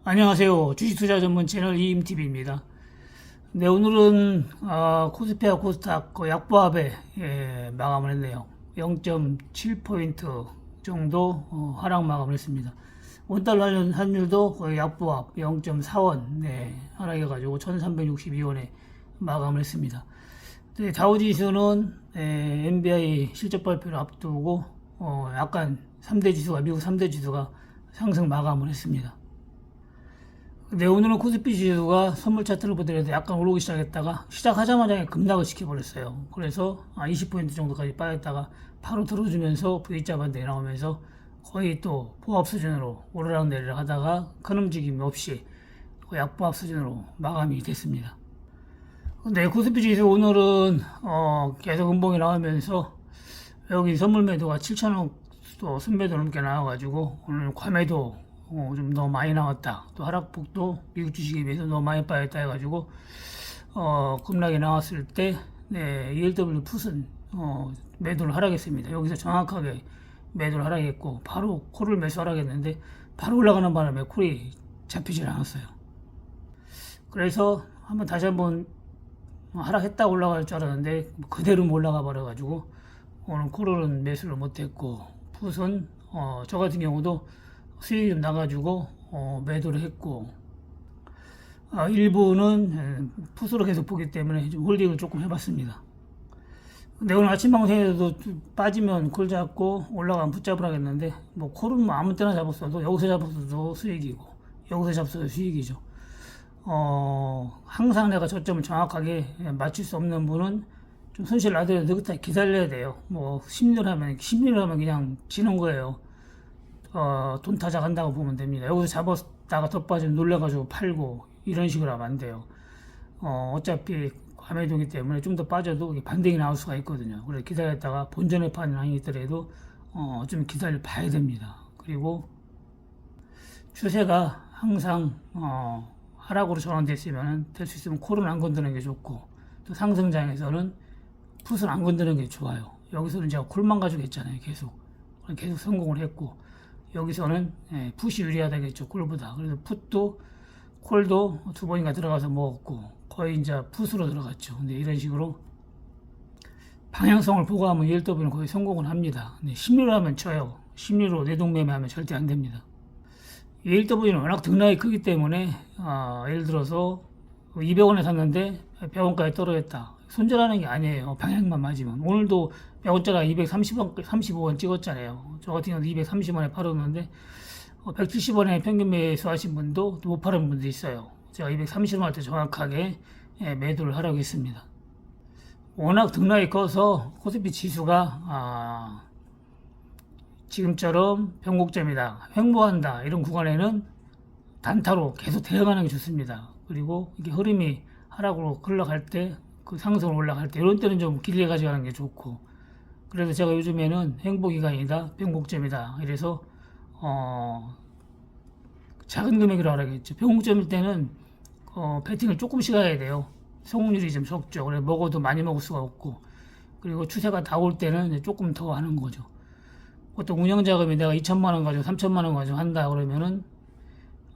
안녕하세요. 주식투자 전문 채널 이임TV입니다. 네, 오늘은 코스피와 코스닥 약보합에 마감을 했네요. 0.7포인트 정도 하락 마감을 했습니다. 원달러 환율도 거의 약보합 0.4원 하락해가지고 1362원에 마감을 했습니다. 네, 다우지수는 NBI 실적 발표를 앞두고 약간 3대 지수가 미국 3대 지수가 상승 마감을 했습니다. 네, 오늘은 코스피 지수가 선물 차트를 보더라도 약간 오르기 시작했다가 시작하자마자 급락을 시켜버렸어요. 그래서 20포인트 정도까지 빠졌다가 바로 들어주면서 V자 반등이 나오면서 거의 또 보합 수준으로 오르락 내리락 하다가 큰 움직임 없이 약보합 수준으로 마감이 됐습니다. 네, 코스피 지수 오늘은 계속 음봉이 나오면서 여기 선물 매도가 7천억 또 순매도 넘게 나와가지고 오늘 과매도 좀 너무 많이 나왔다. 또 하락폭도 미국 주식에 비해서 너무 많이 빠졌다 해가지고 급락이 나왔을 때 ELW 풋은 매도를 하락했습니다. 여기서 정확하게 매도를 하락했고 바로 콜을 매수 하락했는데 바로 올라가는 바람에 콜이 잡히질 않았어요. 그래서 다시 한번 하락했다 올라갈 줄 알았는데 그대로 올라가 버려가지고 오늘 콜은 매수를 못했고 풋은 저 같은 경우도 수익이 좀 나가지고 매도를 했고 일부는 풋으로 계속 보기 때문에 좀 홀딩을 조금 해봤습니다. 근데 오늘 아침 방송에서도 빠지면 콜 잡고 올라가면 붙잡으라 했는데 뭐 콜은 뭐 아무 때나 잡았어도 여기서 잡았어도 수익이고 여기서 잡았어도 수익이죠. 항상 내가 저점을 정확하게 맞출 수 없는 분은 좀 손실 나더라도 느긋하게 기다려야 돼요. 뭐 심리를 하면 그냥 지는 거예요. 돈 타자 간다고 보면 됩니다. 여기서 잡았다가 더 빠지면 놀래가지고 팔고 이런 식으로 하면 안 돼요. 어차피 과매도기 때문에 좀 더 빠져도 반등이 나올 수가 있거든요. 그래서 기다렸다가 본전의 판이 아니더라도 좀 기다려 봐야 됩니다. 그리고 추세가 항상 하락으로 전환됐으면 될 수 있으면 콜은 안 건드는 게 좋고 또 상승장에서는 풋을 안 건드는 게 좋아요. 여기서는 제가 콜만 가지고 했잖아요. 계속 성공을 했고 여기서는 풋이 유리하다겠죠. 콜보다. 그래서 풋도 콜도 두 번인가 들어가서 먹었고 거의 이제 풋으로 들어갔죠. 근데 이런 식으로 방향성을 보고 하면 ELW는 거의 성공을 합니다. 근데 심리로 하면 쳐요. 심리로 내동매매하면 절대 안 됩니다. ELW는 워낙 등락이 크기 때문에 예를 들어서 200원에 샀는데 100원까지 떨어졌다. 손절하는 게 아니에요. 방향만 맞으면. 오늘도 100원짜리 235원 찍었잖아요. 저 같은 경우는 230원에 팔았는데 170원에 평균 매수하신 분도 못 파는 분도 있어요. 제가 230원 할 때 정확하게 매도를 하라고 했습니다. 워낙 등락이 커서 코스피 지수가 지금처럼 변곡점이다, 횡보한다 이런 구간에는 단타로 계속 대응하는 게 좋습니다. 그리고 이게 흐름이 하락으로 흘러갈 때, 그 상승으로 올라갈 때 이런 때는 좀 길게 가져가는 게 좋고 그래서 제가 요즘에는 횡보기간이다, 변곡점이다 이래서 작은 금액으로 하라겠죠. 변곡점일 때는 배팅을 조금씩 해야 돼요. 성공률이 좀 적죠. 그래서 먹어도 많이 먹을 수가 없고 그리고 추세가 나올 때는 조금 더 하는 거죠. 보통 운영자금이 내가 2천만 원 가지고 3천만 원 가지고 한다 그러면은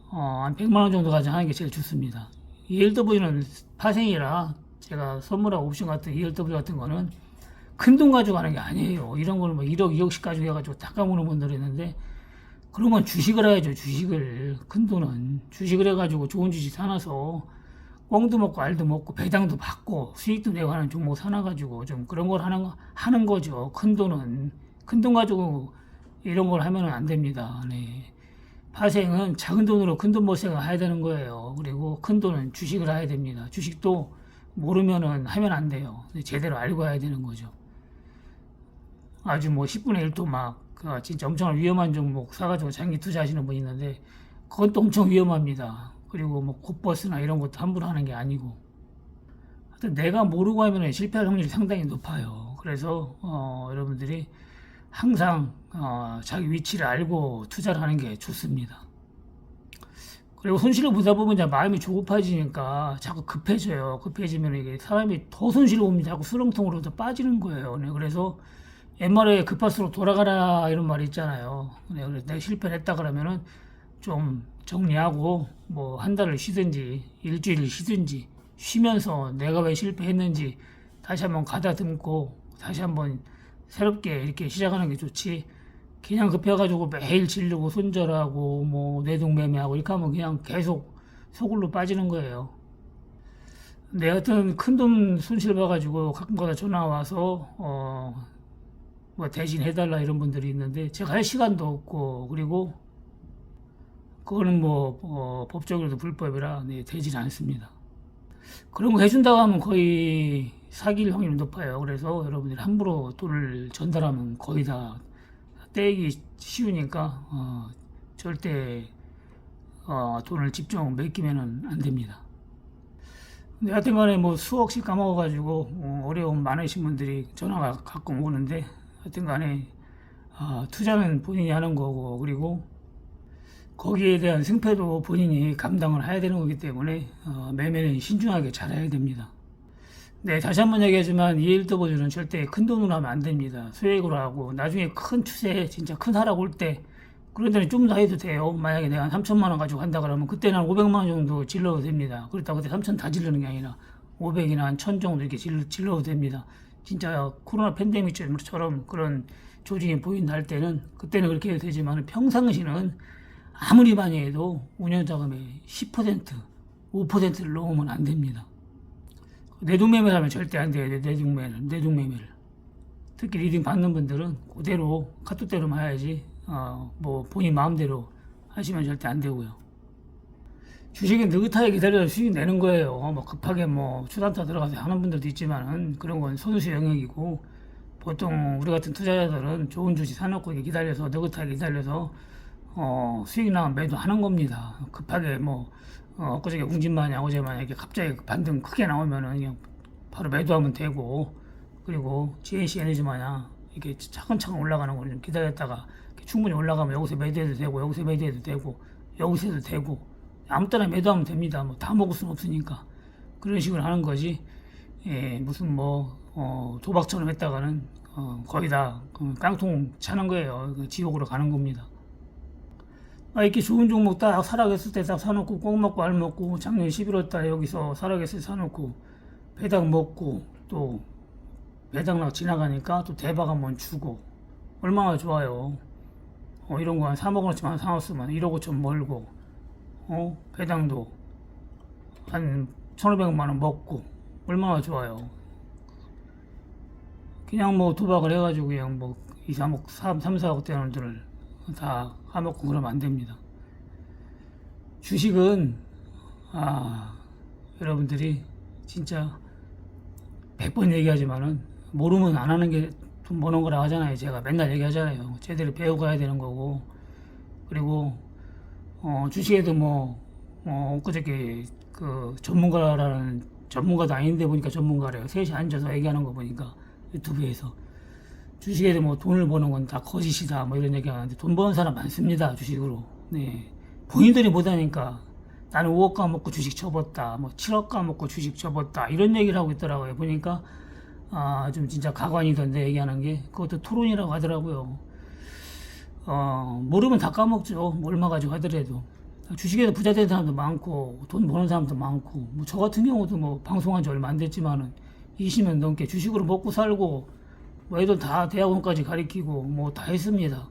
한 100만 원 정도 가지고 하는 게 제일 좋습니다. ELW는 파생이라 제가 선물하고 옵션 같은 ELW 같은 거는 큰 돈 가지고 하는 게 아니에요. 이런 거는 뭐 1억, 2억씩 가지고 해가지고 다 까먹는 분들이 있는데 그런 건 주식을 해야죠. 주식을. 큰 돈은 주식을 해가지고 좋은 주식 사놔서 꽁도 먹고 알도 먹고 배당도 받고 수익도 내고 하는 종목 사놔가지고 좀 그런 걸 하는 거죠. 큰 돈은. 큰 돈 가지고 이런 걸 하면 안 됩니다. 네. 파생은 작은 돈으로 큰 돈 모색을 해야 되는 거예요. 그리고 큰 돈은 주식을 해야 됩니다. 주식도 모르면은 하면 안 돼요. 제대로 알고 해야 되는 거죠. 아주 뭐 10분의 1도 막 진짜 엄청 위험한 종목 사가지고 장기 투자하시는 분이 있는데 그건 또 엄청 위험합니다. 그리고 뭐 곱버스나 이런 것도 함부로 하는 게 아니고 하여튼 내가 모르고 하면 실패할 확률이 상당히 높아요. 그래서 여러분들이 항상 자기 위치를 알고 투자를 하는 게 좋습니다. 그리고 손실을 보다 보면 이제 마음이 조급해지니까 자꾸 급해져요. 급해지면 이게 사람이 더 손실을 보면 자꾸 수렁통으로 더 빠지는 거예요. 네, 그래서 옛말에 급할수록 돌아가라 이런 말이 있잖아요. 네, 그래서 내가 실패를 했다 그러면은 좀 정리하고 뭐 한 달을 쉬든지 일주일을 쉬든지 쉬면서 내가 왜 실패했는지 다시 한번 가다듬고 다시 한번 새롭게 이렇게 시작하는 게 좋지. 그냥 급해가지고 매일 지르고 손절하고 뭐 뇌동매매하고 이렇게 하면 그냥 계속 소굴로 빠지는 거예요. 내 같은 큰 돈 손실 봐가지고 가끔가다 전화 와서 뭐 대신 해달라 이런 분들이 있는데 제가 할 시간도 없고, 그리고 그거는 뭐 법적으로도 불법이라 되질 않습니다. 그런 거 해준다고 하면 거의 사기일 확률이 높아요. 그래서 여러분들이 함부로 돈을 전달하면 거의 다 떼기 쉬우니까 절대 돈을 집중 맡기면 안 됩니다. 근데 하여튼간에 뭐 수억씩 까먹어가지고 어려움 많으신 분들이 전화가 가끔 오는데, 하여튼간에 투자는 본인이 하는 거고, 그리고 거기에 대한 승패도 본인이 감당을 해야 되는 거기 때문에 매매는 신중하게 잘 해야 됩니다. 네, 다시 한번 얘기하지만 ELW는 절대 큰 돈으로 하면 안 됩니다. 소액으로 하고 나중에 큰 추세, 진짜 큰 하락 올 때 그런 데는 좀 더 해도 돼요. 만약에 내가 한 3천만 원 가지고 한다 그러면 그때는 한 500만 원 정도 질러도 됩니다. 그렇다고 그때 3천 다 질르는 게 아니라 500이나 한 1000 정도 이렇게 질러도 됩니다. 진짜 코로나 팬데믹처럼 그런 조짐이 보인다 할 때는 그때는 그렇게 해도 되지만 평상시는 아무리 많이 해도 운영자금의 10%, 5%를 넘으면 안 됩니다. 내동매매를 하면 절대 안 돼요. 내동매매를. 특히 리딩 받는 분들은 그대로 카톡대로만 해야지 뭐 본인 마음대로 하시면 절대 안 되고요. 주식은 느긋하게 기다려서 수익 내는 거예요. 뭐 급하게 뭐 추단타 들어가서 하는 분들도 있지만은 그런 건 손수 영역이고, 보통 우리 같은 투자자들은 좋은 주식 사놓고 기다려서 느긋하게 기다려서 수익 나면 매도하는 겁니다. 급하게 뭐 엊그저께 웅진마냥 어제마냥 이렇게 갑자기 반등 크게 나오면은 그냥 바로 매도하면 되고, 그리고 GNC 에너지 마냥 이렇게 차근차근 올라가는 걸 좀 기다렸다가 충분히 올라가면 여기서 매도해도 되고, 여기서 매도해도 되고, 여기서 해도 되고, 아무 때나 매도하면 됩니다. 뭐 다 먹을 수는 없으니까 그런 식으로 하는 거지. 무슨 뭐 도박처럼 했다가는 거의 다 깡통 차는 거예요. 지옥으로 가는 겁니다. 이렇게 좋은 종목 딱 살아갔을 때 딱 사놓고 꼭 먹고 알 먹고, 작년 11월 달에 여기서 살아갔을 때 사놓고 배당 먹고 또 배당락 지나가니까 또 대박 한번 주고 얼마나 좋아요. 이런 거 한 3억 원어치만 사놨으면 1억 5천 벌고, 배당도 한 1,500만 원 먹고 얼마나 좋아요. 그냥 뭐 도박을 해가지고 그냥 뭐 2, 3억, 3, 4억 대원들을 다 까먹고 그러면 안 됩니다. 주식은 여러분들이 진짜 100번 얘기하지만은 모르면 안 하는 게 돈 버는 거라 하잖아요. 제가 맨날 얘기하잖아요. 제대로 배워가야 되는 거고, 그리고 주식에도 뭐 엊그저께 그 전문가도 아닌데 보니까 전문가래요. 셋이 앉아서 얘기하는 거 보니까 유튜브에서 주식에도 뭐 돈을 버는 건 다 거짓이다 뭐 이런 얘기 하는데, 돈 버는 사람 많습니다. 주식으로. 네. 본인들이 못하니까 나는 5억 까먹고 주식 접었다, 뭐 7억 까먹고 주식 접었다 이런 얘기를 하고 있더라고요. 보니까 좀 진짜 가관이던데 얘기하는 게, 그것도 토론이라고 하더라고요. 모르면 다 까먹죠. 뭐 얼마 가지고 하더라도. 주식에서 부자 되는 사람도 많고 돈 버는 사람도 많고, 뭐 저 같은 경우도 뭐 방송한 지 얼마 안 됐지만은 20년 넘게 주식으로 먹고 살고, 뭐 애들 다 대학원까지 가르치고 뭐 다 했습니다.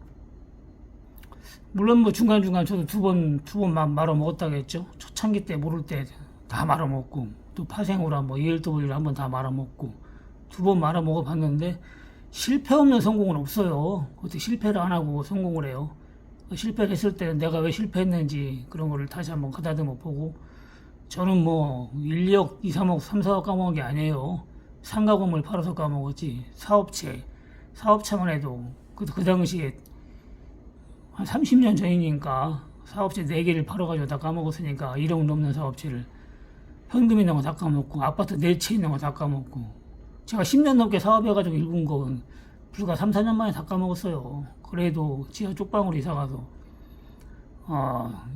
물론 뭐 중간중간 저도 두 번 말아 먹었다겠죠. 초창기 때 모를 때 다 말아 먹고, 또 파생으로 뭐 ELW를 한번 다 말아 먹고, 2번 말아 먹어 봤는데 실패 없는 성공은 없어요. 어떻게 실패를 안 하고 성공을 해요. 실패를 했을 때 내가 왜 실패했는지 그런 거를 다시 한번 가다듬어 보고, 저는 뭐 1, 2억, 2, 3억, 3, 4억 까먹은 게 아니에요. 상가 건물 팔아서 까먹었지. 사업체만 해도 그 당시에 한 30년 전이니까 사업체 4개를 팔아가지고 다 까먹었으니까 1억 넘는 사업체를 현금 있는 거 다 까먹고, 아파트 4채 있는 거 다 까먹고, 제가 10년 넘게 사업해가지고 일군 건 불과 3, 4년 만에 다 까먹었어요. 그래도 지하 쪽방으로 이사가서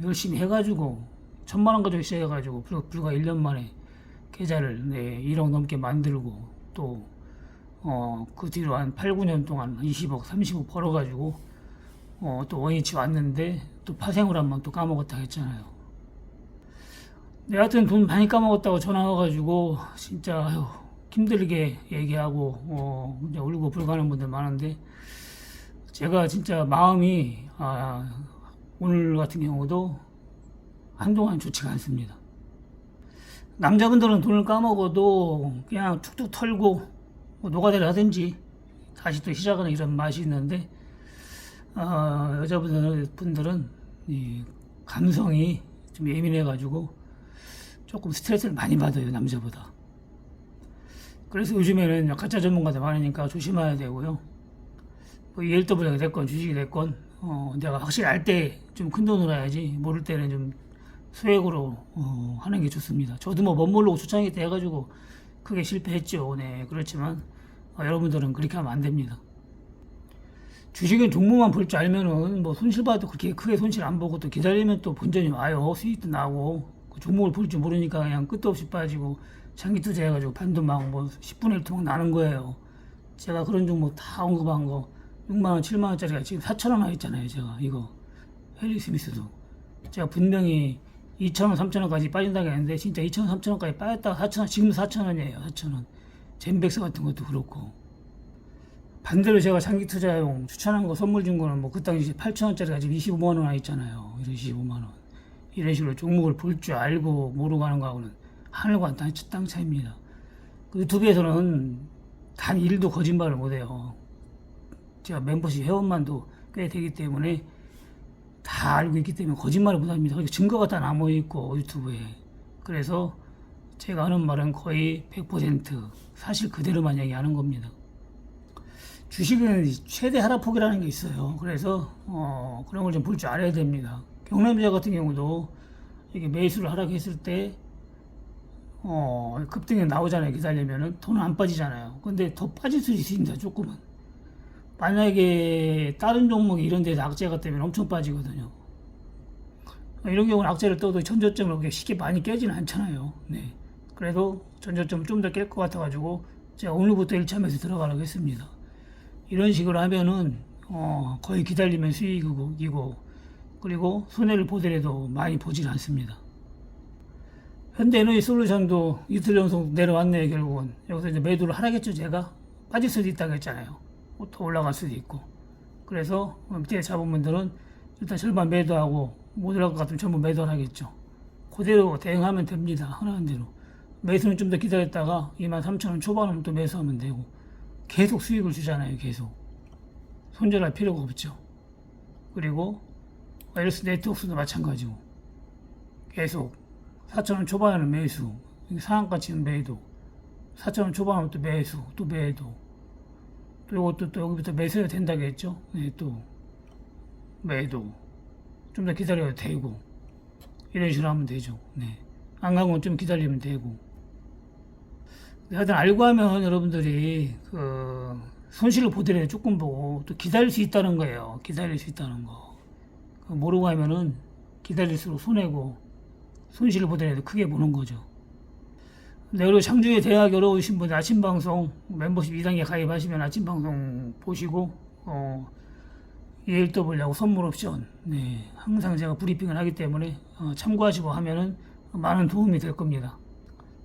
열심히 해가지고 1,000만 원 가지고 시작해가지고 불과 1년 만에 계좌를 1억 넘게 만들고, 또 그 뒤로 한 8, 9년 동안 20억, 30억 벌어가지고 또 원위치 왔는데, 또 파생을 한번 또 까먹었다 했잖아요. 내 하여튼 돈 많이 까먹었다고 전화 와가지고 진짜 아유, 힘들게 얘기하고 이제 울고 불가는 분들 많은데 제가 진짜 마음이 오늘 같은 경우도 한동안 좋지가 않습니다. 남자분들은 돈을 까먹어도 그냥 툭툭 털고 뭐 노가다를 하든지 다시 또 시작하는 이런 맛이 있는데 여자분들은 이 감성이 좀 예민해가지고 조금 스트레스를 많이 받아요, 남자보다. 그래서 요즘에는 가짜 전문가들 많으니까 조심해야 되고요. 뭐 ELW가 됐건 주식이 됐건 내가 확실히 알 때 좀 큰 돈으로 해야지, 모를 때는 좀 소액으로 하는 게 좋습니다. 저도 뭐 멋모르고 초창기 때 해가지고 크게 실패했죠. 네, 그렇지만 여러분들은 그렇게 하면 안 됩니다. 주식은 종목만 볼 줄 알면은 뭐 손실 봐도 그렇게 크게 손실 안 보고 또 기다리면 또 본전이 와요. 수익도 나고 그 종목을 볼 줄 모르니까 그냥 끝도 없이 빠지고 장기 투자해가지고 반도 막 뭐 10분의 1 토막 나는 거예요. 제가 그런 종목 다 언급한 거 6만원, 7만원짜리가 지금 4천원 와 있잖아요. 제가 이거 헨리 스미스도 제가 분명히 2천원, 3천원까지 빠진다고 했는데 진짜 2천원, 3천원까지 빠졌다가 4천원, 지금 4천원이에요. 4천원. 젠백스 같은 것도 그렇고. 반대로 제가 장기 투자용 추천한 거 선물 준 거는 뭐 그 당시 8천원짜리가 지금 25만원 와 있잖아요. 이런 25만원. 이런 식으로 종목을 볼 줄 알고 모르고 하는 거하고는 하늘과 땅 차이입니다. 그 유튜브에서는 단 1도 거짓말을 못해요. 제가 멤버십 회원만도 꽤 되기 때문에 다 알고 있기 때문에 거짓말을 못합니다. 증거가 다 남아있고 유튜브에. 그래서 제가 하는 말은 거의 100% 사실 그대로만 얘기하는 겁니다. 주식은 최대 하락폭이라는 게 있어요. 그래서 그런 걸 좀 볼 줄 알아야 됩니다. 경남자 같은 경우도 이게 매수를 하락했을 때 급등이 나오잖아요. 기다리면은 돈은 안 빠지잖아요. 근데 더 빠질 수 있습니다. 조금은. 만약에 다른 종목이 이런 데서 악재가 뜨면 엄청 빠지거든요. 이런 경우는 악재를 떠도 전저점을 그렇게 쉽게 많이 깨지는 않잖아요. 네. 그래도 전저점을 좀 더 깰 것 같아가지고 제가 오늘부터 1차 매수 들어가려고 했습니다. 이런 식으로 하면은 거의 기다리면 수익이고 그리고 손해를 보더라도 많이 보질 않습니다. 현대에너지솔루션도 이틀 연속 내려왔네요. 결국은 여기서 이제 매도를 하라겠죠. 제가 빠질 수도 있다고 했잖아요. 더 올라갈 수도 있고. 그래서 밑에 잡은 분들은 일단 절반 매도하고 못 올라갈 것 같으면 전부 매도를 하겠죠. 그대로 대응하면 됩니다. 하라는 대로. 매수는 좀 더 기다렸다가 23,000원 초반이면 또 매수하면 되고 계속 수익을 주잖아요. 계속 손절할 필요가 없죠. 그리고 와이어리스 네트워크도 마찬가지고 계속 4,000원 초반에는 매수, 상한가치는 매도, 4,000원 초반하면 또 매수, 또 매도, 또 이것도 또 여기부터 매수해야 된다고 했죠. 네, 또 매도, 좀 더 기다려도 되고 이런 식으로 하면 되죠. 네, 안 간 건 좀 기다리면 되고. 하여튼 알고 하면 여러분들이 그 손실을 보더라도 조금 보고 또 기다릴 수 있다는 거예요. 기다릴 수 있다는 거. 모르고 하면은 기다릴수록 손해고 손실을 보더라도 크게 보는 거죠. 네, 그리고 창주에 대학 어려우신 분들 아침 방송 멤버십 2단계 가입하시면 아침 방송 보시고 ELW하고 선물 옵션 네, 항상 제가 브리핑을 하기 때문에 참고하시고 하면은 많은 도움이 될 겁니다.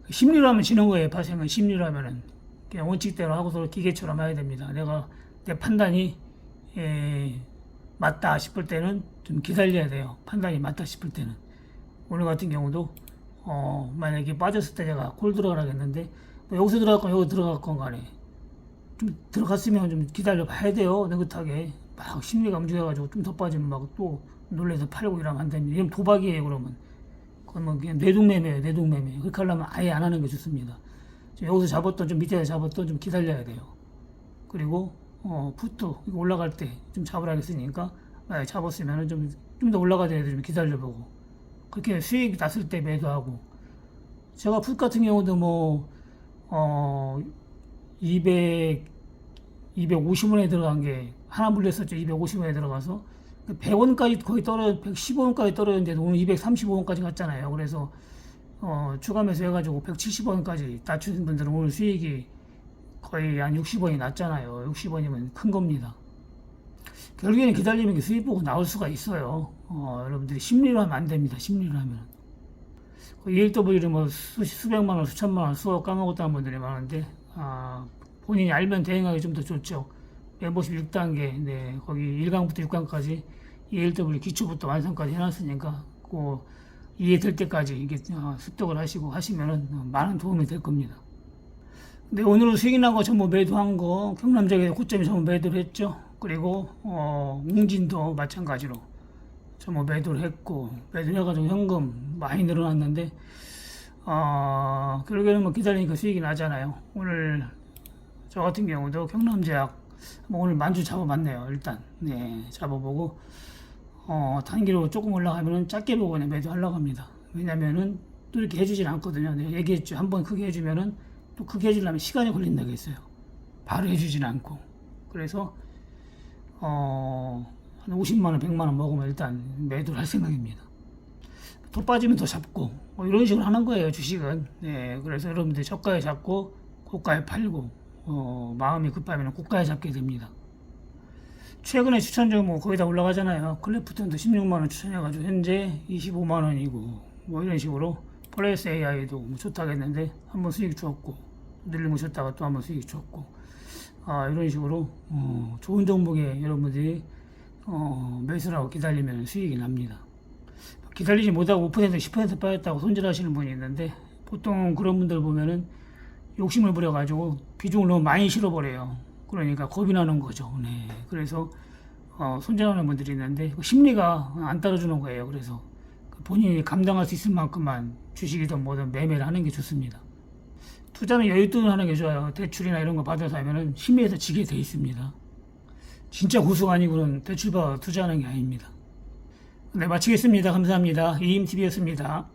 심리로 하면 지는 거예요. 파생은 심리로 하면은 그냥 원칙대로 하고서 기계처럼 해야 됩니다. 내가 내 판단이 맞다 싶을 때는 좀 기다려야 돼요. 판단이 맞다 싶을 때는. 오늘 같은 경우도 만약에 빠졌을 때 제가 콜 들어가라고 했는데 뭐 여기서 들어갔건 여기 들어갔건 간에 좀 들어갔으면 좀 기다려 봐야 돼요. 느긋하게 막 심리가 움직여가지고 좀 더 빠지면 막 또 놀래서 팔고 이러면 안 됩니다. 이건 도박이에요. 그러면 그냥 뇌동매매예요. 뇌동매매. 그렇게 하려면 아예 안 하는 게 좋습니다. 여기서 잡았던 좀 밑에서 잡았던 좀 기다려야 돼요. 그리고 푸트 이거 올라갈 때 좀 잡으라 했으니까 잡았으면 좀 더 올라가야 돼도 좀 기다려보고 그렇게 수익 났을 때 매도하고. 제가 풋 같은 경우도 뭐 250원에 들어간 게 하나 물렸었죠. 250원에 들어가서 100원까지 거의 115원까지 떨어졌는데 오늘 235원까지 갔잖아요. 그래서 추가 매수 해가지고 170원까지 낮추신 분들은 오늘 수익이 거의 한 60원이 났잖아요. 60원이면 큰 겁니다. 결국에는 기다리면 그 수익 보고 나올 수가 있어요. 여러분들이 심리로 하면 안 됩니다. 심리로 하면. ELW를 뭐 수백만 원, 수천만 원, 수억 까먹었다는 분들이 많은데, 본인이 알면 대응하기 좀 더 좋죠. 멤버십 6단계, 네, 거기 1강부터 6강까지 ELW 기초부터 완성까지 해놨으니까, 그 이해될 때까지 이게 습득을 하시고 하시면은 많은 도움이 될 겁니다. 근데 오늘은 수익 난 거 전부 매도한 거, 경남적에 고점이 전부 매도를 했죠. 그리고, 웅진도 마찬가지로 전부 매도를 했고, 매도해가지고 현금 많이 늘어났는데, 결국에는 뭐 기다리니까 수익이 나잖아요. 오늘 저 같은 경우도 경남제약, 뭐 오늘 만주 잡아봤네요. 일단, 네, 잡아보고, 단기로 조금 올라가면은 작게 보고 그냥 매도하려고 합니다. 왜냐면은 또 이렇게 해주질 않거든요. 내가 얘기했죠. 한번 크게 해주면은 또 크게 해주려면 시간이 걸린다고 했어요. 바로 해주진 않고. 그래서, 한 50만원, 100만원 먹으면 일단 매도를 할 생각입니다. 더 빠지면 더 잡고, 뭐 이런 식으로 하는 거예요, 주식은. 네, 그래서 여러분들 저가에 잡고, 고가에 팔고, 마음이 급하면 고가에 잡게 됩니다. 최근에 추천 종목 거의 다 올라가잖아요. 클래프턴도 16만원 추천해가지고 현재 25만원이고, 뭐 이런 식으로 플레이스 AI도 뭐 좋다고 했는데 한번 수익 줬고, 늘리고 줬다가 또 한번 수익 줬고, 이런 식으로 좋은 종목에 여러분들이 매수를 하고 기다리면 수익이 납니다. 기다리지 못하고 5% 10% 빠졌다고 손절하시는 분이 있는데, 보통 그런 분들 보면은 욕심을 부려가지고 비중을 너무 많이 실어버려요. 그러니까 겁이 나는 거죠. 네. 그래서 손절하는 분들이 있는데 심리가 안 따라주는 거예요. 그래서 본인이 감당할 수 있을 만큼만 주식이든 뭐든 매매를 하는 게 좋습니다. 투자는 여윳돈 하는 게 좋아요. 대출이나 이런 거 받아서 하면은 심리에서 지게 돼 있습니다. 진짜 고수가 아니고는 대출 받아 투자하는 게 아닙니다. 네, 마치겠습니다. 감사합니다. 이임TV였습니다.